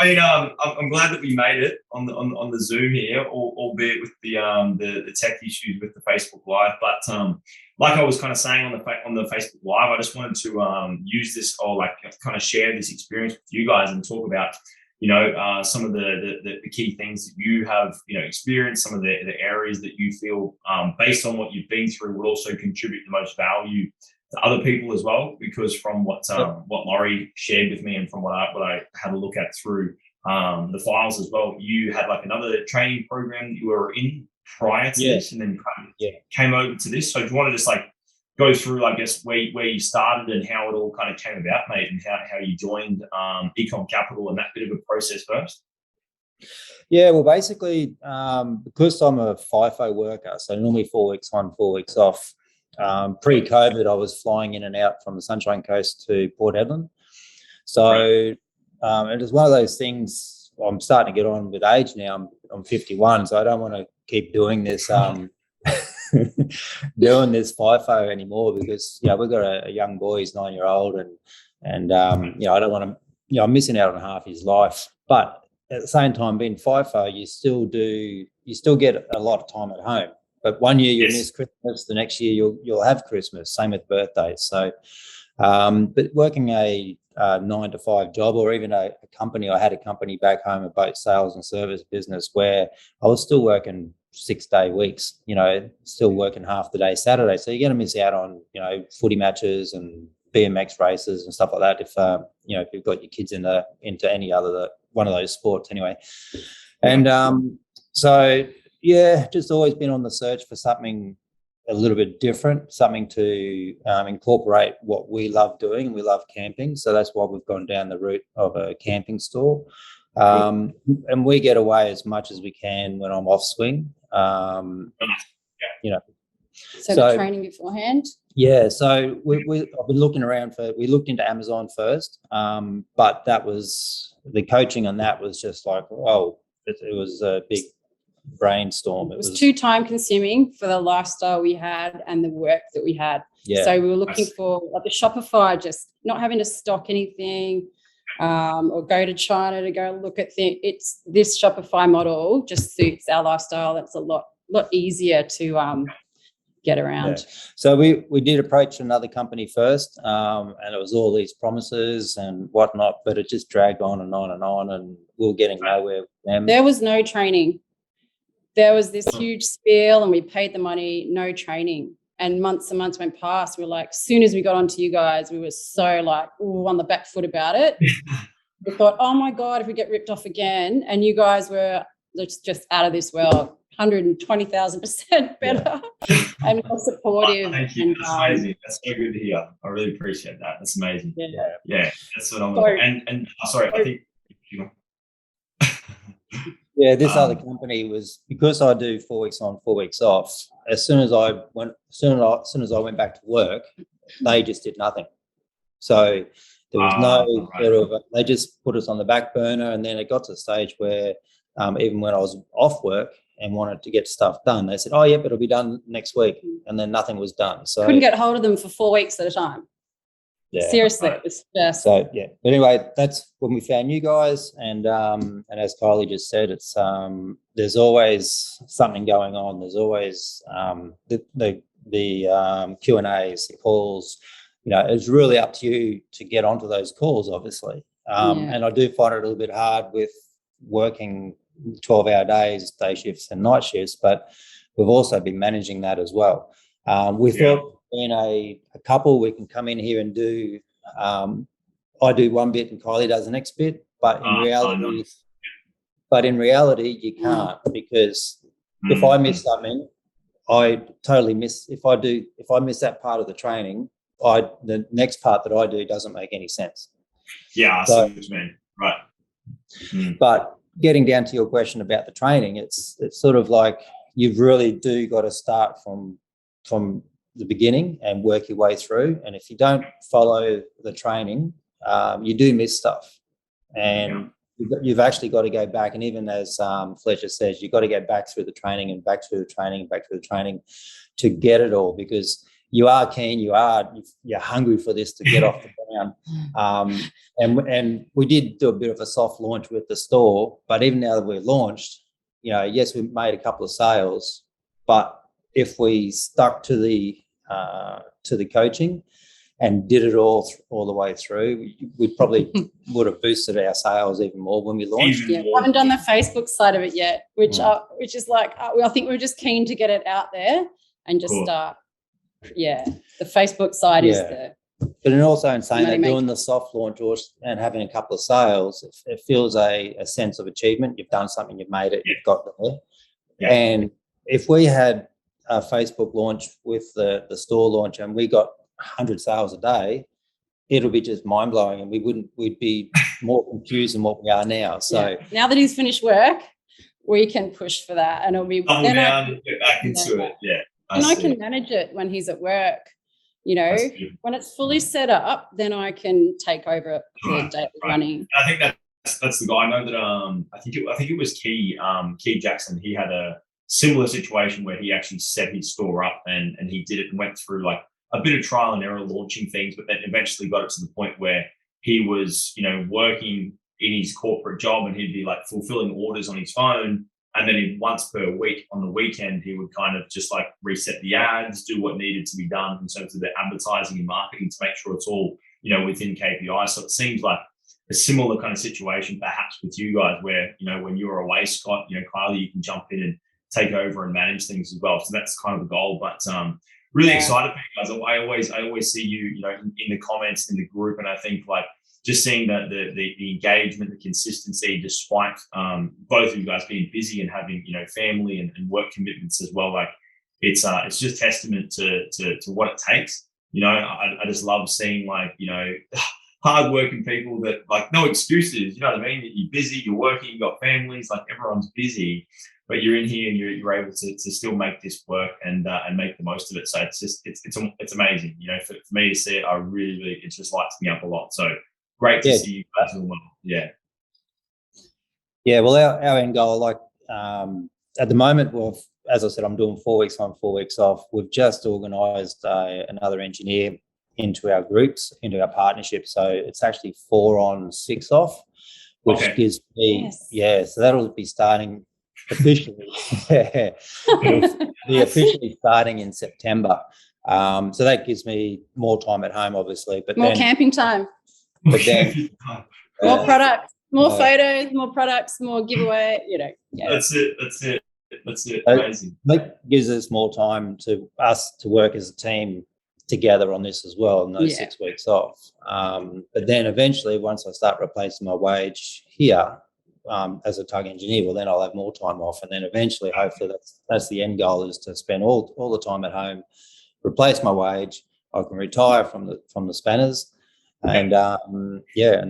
I mean, I'm glad that we made it on the Zoom here, albeit with the tech issues with the Facebook Live. But like I was kind of saying on the Facebook Live, I just wanted to use this, or like kind of share this experience with you guys and talk about some of the key things that you have experienced, some of the areas that you feel based on what you've been through would also contribute the most value to other people as well. Because from what Laurie shared with me, and from what I had a look at through the files as well, you had like another training program that you were in prior to this, and then came over to this. So do you want to just like go through, I guess, where you started and how it all kind of came about, mate, and how you joined Ecom Capital and that bit of a process first? Yeah, well, basically, because I'm a FIFO worker, so normally 4 weeks on, 4 weeks off. Pre-COVID, I was flying in and out from the Sunshine Coast to Port Hedland. So it was one of those things. I'm starting to get on with age now. I'm 51, so I don't want to keep doing this doing this FIFO anymore, because we've got a young boy, he's 9-year-old, and I don't want to. I'm missing out on half his life. But at the same time, being FIFO, you still get a lot of time at home. But one year you'll miss Christmas, the next year you'll have Christmas. Same with birthdays. So, but working a 9-to-5 job, or even a company, I had a company back home, a boat sales and service business, where I was still working 6-day weeks. Still working half the day Saturday. So you're going to miss out on footy matches and BMX races and stuff like that if you've got your kids into any other one of those sports anyway. And just always been on the search for something a little bit different, something to incorporate what we love doing. We love camping, so that's why we've gone down the route of a camping store. And we get away as much as we can when I'm off swing. So the training beforehand? Yeah, so I've been looking around we looked into Amazon first, but that was, the coaching on that was just like, it was a big brainstorm. It was too time consuming for the lifestyle we had and the work that we had. Yeah. So we were looking for like the Shopify, just not having to stock anything or go to China to go look at things. It's this Shopify model just suits our lifestyle. That's a lot easier to get around. Yeah. So we did approach another company first, and it was all these promises and whatnot, but it just dragged on and on and on, and we were getting nowhere with them. There was no training. There was this huge spiel and we paid the money, no training. And months and months went past. We were like, as soon as we got onto you guys, we were so like, on the back foot about it. We thought, oh my God, if we get ripped off again. And you guys were just out of this world, 120,000% better and more supportive. Thank you. That's amazing. That's so good to hear. I really appreciate that. That's amazing. Yeah, that's phenomenal. Sorry, I think you know. Yeah, this other company was, because I do 4 weeks on, 4 weeks off. As soon as I went back to work, they just did nothing. So there was they just put us on the back burner, and then it got to the stage where even when I was off work and wanted to get stuff done, they said, "Oh, yeah, but it'll be done next week," and then nothing was done. So couldn't get hold of them for 4 weeks at a time. Yeah, seriously, it was just. So yeah. But anyway, that's when we found you guys, and as Kylie just said, it's there's always something going on. There's always the Q&As, the calls. It's really up to you to get onto those calls, obviously. And I do find it a little bit hard with working 12-hour days, day shifts and night shifts, but we've also been managing that as well. We thought, being a couple, we can come in here and do I do one bit and Kylie does the next bit, but in reality you can't, because if I miss something, I totally miss. If I miss that part of the training, the next part that I do doesn't make any sense. Yeah, I see what you mean. Right. But getting down to your question about the training, it's sort of like you've really do got to start from the beginning and work your way through. And if you don't follow the training, you do miss stuff. And you've actually got to go back. And even as Fletcher says, you've got to go back through the training and back through the training and back through the training to get it all, because you are keen, you're hungry for this to get off the ground. And we did do a bit of a soft launch with the store, but even now that we've launched, yes, we made a couple of sales, but if we stuck to the coaching and did it all the way through, we probably would have boosted our sales even more when we launched. Yeah, we haven't done the Facebook side of it yet, which is like, I think we're just keen to get it out there and just start. Yeah, the Facebook side is the. But also in saying that, doing the soft launch and having a couple of sales, it feels a sense of achievement. You've done something, you've made it, you've got there. Yeah. And if we had a Facebook launch with the store launch and we got 100 sales a day, it'll be just mind blowing, and we'd be more confused than what we are now. So now that he's finished work, we can push for that, and it'll be double down, get back into it. Yeah, I can manage it when he's at work. When it's fully set up, then I can take over the daily running. I think that's the guy. I know that I think it was Key Jackson. He had a similar situation where he actually set his store up and he did it and went through like a bit of trial and error launching things, but then eventually got it to the point where he was, working in his corporate job and he'd be like fulfilling orders on his phone. And then once per week on the weekend, he would kind of just like reset the ads, do what needed to be done in terms of the advertising and marketing to make sure it's all, within KPI. So it seems like a similar kind of situation perhaps with you guys where, when you're away, Scott, Kylie, you can jump in and take over and manage things as well. So that's kind of the goal. But really excited for you guys. I always see you, in the comments in the group, and I think like just seeing the engagement, the consistency, despite both of you guys being busy and having family and work commitments as well. Like it's just testament to what it takes. I just love seeing like hardworking people that like no excuses. You know what I mean? You're busy, you're working, you've got families. Like everyone's busy, but you're in here and you're able to still make this work and make the most of it. So it's amazing. For me to see it, it just lights me up a lot. So great to see you guys as well. Yeah. Yeah. Well, our end goal, like at the moment, well, as I said, I'm doing 4 weeks on, 4 weeks off. We've just organised another engineer into our groups, into our partnership. So it's actually 4 on, 6 off, which gives me, so that'll be starting officially. It'll be officially starting in September. So that gives me more time at home, obviously. But more camping time. But then more products, more photos, more products, more giveaway. That's it. Amazing. That gives us more time to work as a team together on this as well in those 6 weeks off. But then eventually, once I start replacing my wage here as a tug engineer, well, then I'll have more time off, and then eventually, hopefully, that's the end goal, is to spend all the time at home, replace my wage. I can retire from the spanners. And and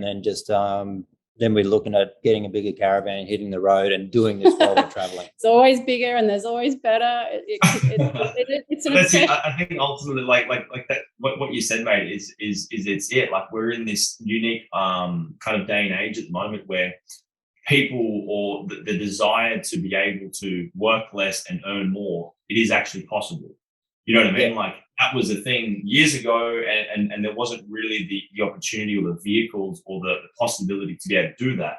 then just then we're looking at getting a bigger caravan, hitting the road, and doing this while we're traveling. It's always bigger, and there's always better. It's an obsession. I think ultimately, like that, what you said, mate, is it's it. Like we're in this unique kind of day and age at the moment where people, or the desire to be able to work less and earn more, it is actually possible. You know what I mean? Like that was a thing years ago, and there wasn't really the opportunity or the vehicles or the possibility to be able to do that,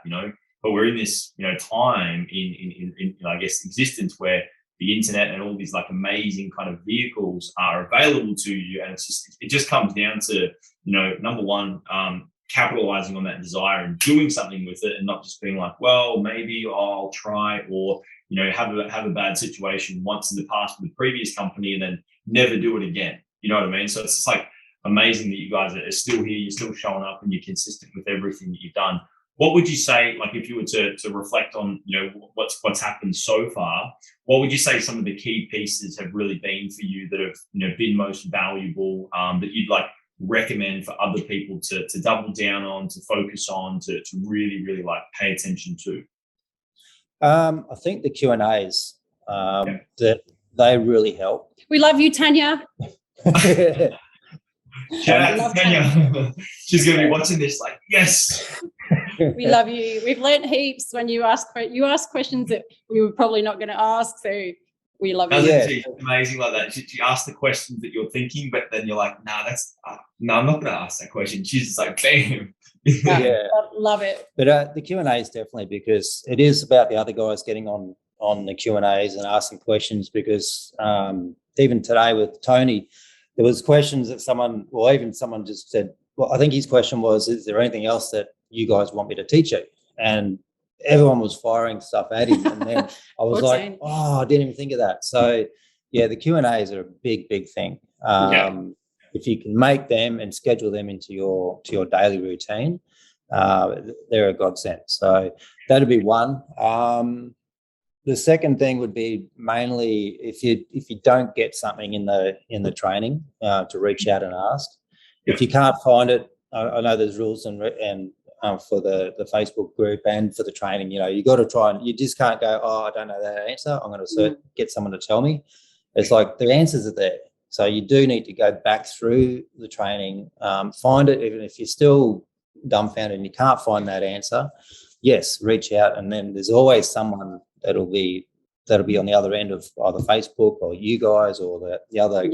But we're in this, time in I guess existence where the internet and all these like amazing kind of vehicles are available to you, and it just comes down to number one, capitalizing on that desire and doing something with it, and not just being like, well, maybe I'll try, or have a bad situation once in the past with the previous company and then never do it again. You know what I mean? So it's just like amazing that you guys are still here, you're still showing up, and you're consistent with everything that you've done. What would you say, like if you were to reflect on, what's happened so far, what would you say some of the key pieces have really been for you that have, been most valuable, that you'd like recommend for other people to double down on, to focus on, to really, really like pay attention to? I think the Q&As, that they really help. We love you, Tanya. Shout out to Tanya. She's going to be watching this like, yes. We love you. We've learnt heaps when you ask questions that we were probably not going to ask. So We love Doesn't you. it? It's amazing like that. She asks the questions that you're thinking, but then you're like, nah, no, I'm not going to ask that question. She's just like, bam. Yeah. Love it. But the Q&A is definitely, because it is about the other guys getting on the Q&As and asking questions, because even today with Tony, there was questions that someone just said, well, I think his question was, is there anything else that you guys want me to teach you? And everyone was firing stuff at him. And then I was like, I didn't even think of that. So, yeah, the Q&As are a big, big thing. If you can make them and schedule them into your daily routine, they're a godsend. So that'd be one. The second thing would be mainly if you don't get something in the training, to reach out and ask. If you can't find it, I know there's rules and for the Facebook group and for the training. You got to try, and you just can't go, I don't know that answer, I'm going to get someone to tell me. It's like the answers are there. So you do need to go back through the training, find it. Even if you're still dumbfounded and you can't find that answer, yes, reach out, and then there's always someone that'll be on the other end of either Facebook or you guys or the other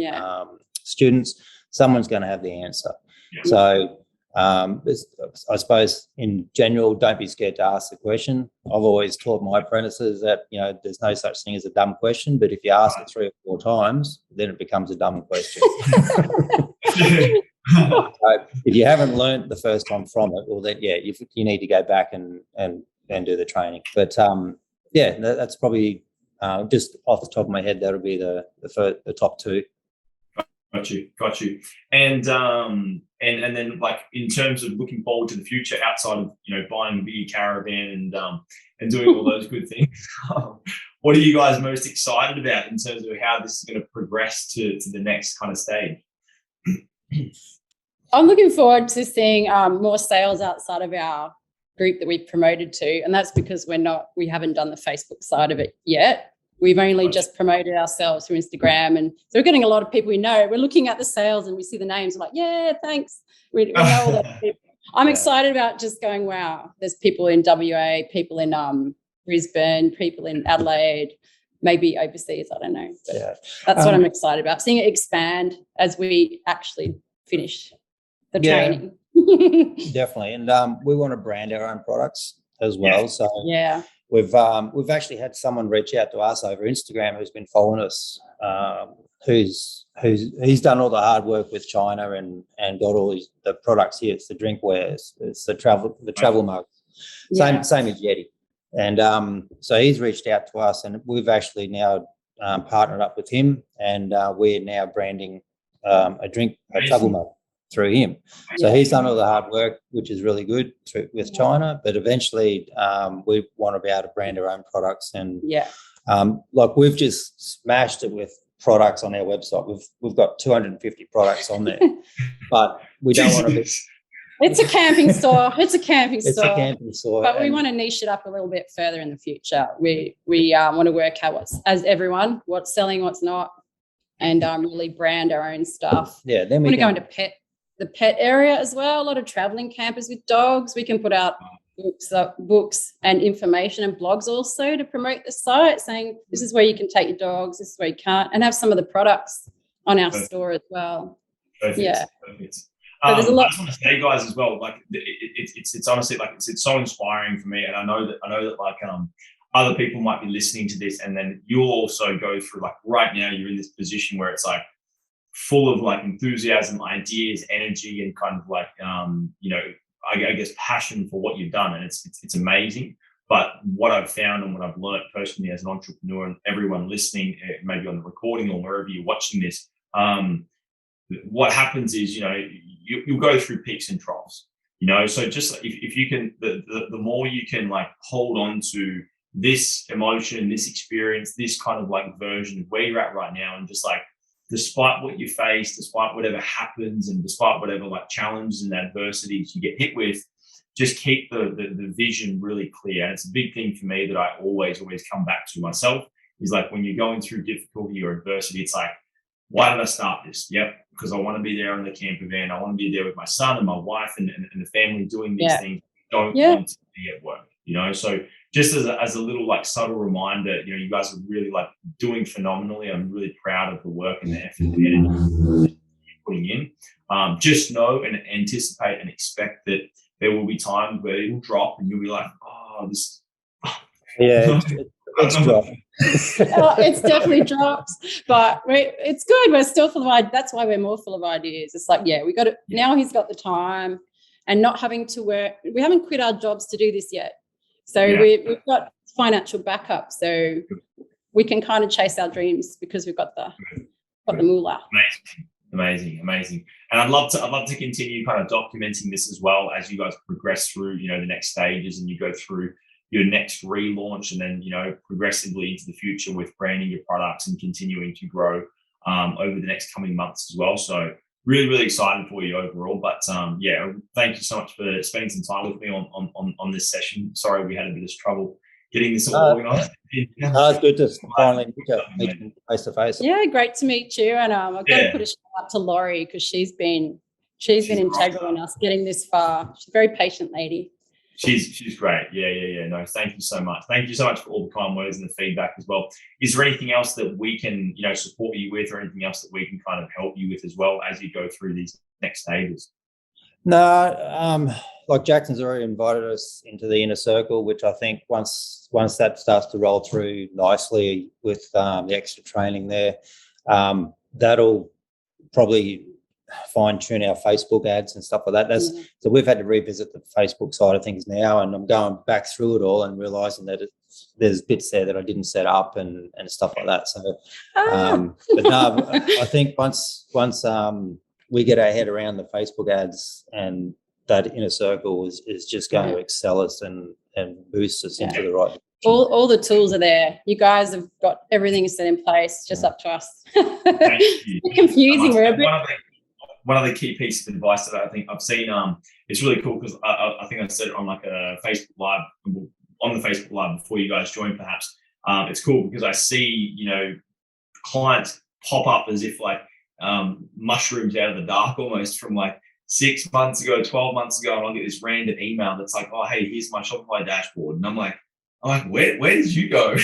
students. Someone's going to have the answer. Yeah. So I suppose in general, don't be scared to ask the question. I've always taught my apprentices that there's no such thing as a dumb question, but if you ask it 3 or 4 times, then it becomes a dumb question. So if you haven't learned the first time from it, well, then you need to go back and do the training. But that's probably just off the top of my head. That'll be the top 2. Got you. And then, like, in terms of looking forward to the future, outside of buying a big caravan and doing all those good things, what are you guys most excited about in terms of how this is going to progress to the next kind of stage? I'm looking forward to seeing more sales outside of our group that we've promoted to, and that's because we haven't done the Facebook side of it yet. We've only just promoted ourselves through Instagram, and so we're getting a lot of people we know. We're looking at the sales and we see the names. We're like, yeah, thanks. We know all those people. I'm excited about just going, wow, there's people in WA, people in Brisbane, people in Adelaide, maybe overseas, I don't know. But that's what I'm excited about, seeing it expand as we actually finish the training. Definitely. And we want to brand our own products as well. Yeah. So we've actually had someone reach out to us over Instagram who's been following us, he's done all the hard work with China and got all the products here. It's the drinkware, it's the travel mugs, same as Yeti. And so he's reached out to us, and we've actually now partnered up with him, and we're now branding a travel mug through him. So he's done all the hard work, which is really good with China, but eventually we want to be able to brand our own products. And like we've just smashed it with products on our website. We've got 250 products on there, but we don't want to be. It's a camping store. It's a camping store. But we want to niche it up a little bit further in the future. We want to work out what's selling, what's not, and really brand our own stuff. Yeah, then we want to go into the pet area as well. A lot of traveling campers with dogs. We can put out books and information and blogs also to promote the site, saying this is where you can take your dogs, this is where you can't, and have some of the products on our store as well. Perfect. So there's a lot. I just want to say, guys, as well, like it's honestly like it's so inspiring for me, and I know that like other people might be listening to this, and then you'll also go through, like, right now you're in this position where it's like full of like enthusiasm, ideas, energy, and kind of like I guess passion for what you've done, and it's amazing. But what I've found and what I've learned personally as an entrepreneur, and everyone listening, maybe on the recording or wherever you're watching this, what happens is you'll go through peaks and troughs. So just if you can, the more you can like hold on to this emotion, this experience, this kind of like version of where you're at right now, and just like, despite what you face, despite whatever happens, and despite whatever like challenges and adversities you get hit with, just keep the vision really clear. And it's a big thing for me that I always come back to myself, is like, when you're going through difficulty or adversity, it's like, why did I start this? Yep, because I want to be there in the camper van. I want to be there with my son and my wife and the family doing these things. I don't want to be at work, So just as a little like subtle reminder, you know, you guys are really like doing phenomenally. I'm really proud of the work and the effort and the energy you're putting in. Just know and anticipate and expect that there will be times where it will drop and you'll be like, oh, this. Yeah, it's dropped. It's definitely dropped, but it's good. We're still full of ideas. That's why we're more full of ideas. It's like, yeah, we got it. Now he's got the time and not having to work. We haven't quit our jobs to do this yet. So we've got financial backup. So we can kind of chase our dreams because we've got the moolah. Amazing. And I'd love to continue kind of documenting this as well as you guys progress through, you know, the next stages and you go through your next relaunch and then, you know, progressively into the future with branding your products and continuing to grow over the next coming months as well. So really excited for you overall. But yeah, thank you so much for spending some time with me on this session. Sorry, we had a bit of trouble getting this all organised. It's good to finally meet you face to face. Yeah, great to meet you. And I've got to put a shout out to Laurie because she's been integral in us getting this far. She's a very patient lady. She's great. Yeah. No, thank you so much. Thank you so much for all the kind words and the feedback as well. Is there anything else that we can, you know, support you with, or anything else that we can kind of help you with as well as you go through these next stages? No, like Jackson's already invited us into the inner circle, which I think once that starts to roll through nicely with the extra training there, that'll probably fine-tune our Facebook ads and stuff like that. So we've had to revisit the Facebook side of things now, and I'm going back through it all and realising that there's bits there that I didn't set up and stuff like that. So, but no, I think once we get our head around the Facebook ads, and that inner circle is just going to excel us and boost us into the right. All the tools are there. You guys have got everything set in place. Just up to us. Thank you. It's confusing. One of the key pieces of advice that I think I've seen, it's really cool because I think I said it on like a Facebook Live, on the Facebook Live before you guys joined perhaps. It's cool because I see, you know, clients pop up as if like mushrooms out of the dark almost from like 6 months ago, 12 months ago, and I'll get this random email that's like, oh, hey, here's my Shopify dashboard. And I'm like, where did you go?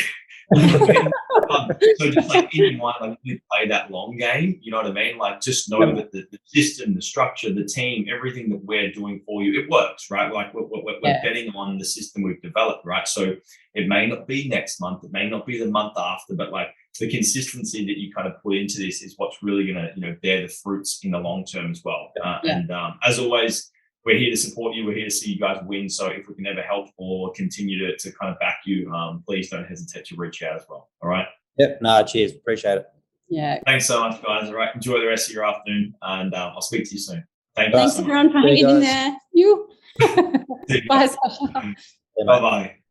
So just like in your mind, like you play that long game, you know what I mean? Like just know that the system, the structure, the team, everything that we're doing for you, it works, right? Like we're betting on the system we've developed, right? So it may not be next month, it may not be the month after, but like the consistency that you kind of put into this is what's really going to, you know, bear the fruits in the long term as well. And as always, we're here to support you. We're here to see you guys win. So if we can ever help or continue to kind of back you, please don't hesitate to reach out as well. All right. Yep. No, cheers. Appreciate it. Yeah. Thanks so much, guys. All right. Enjoy the rest of your afternoon, and I'll speak to you soon. Thanks everyone for hanging in there. You. Bye, Sasha. Bye-bye.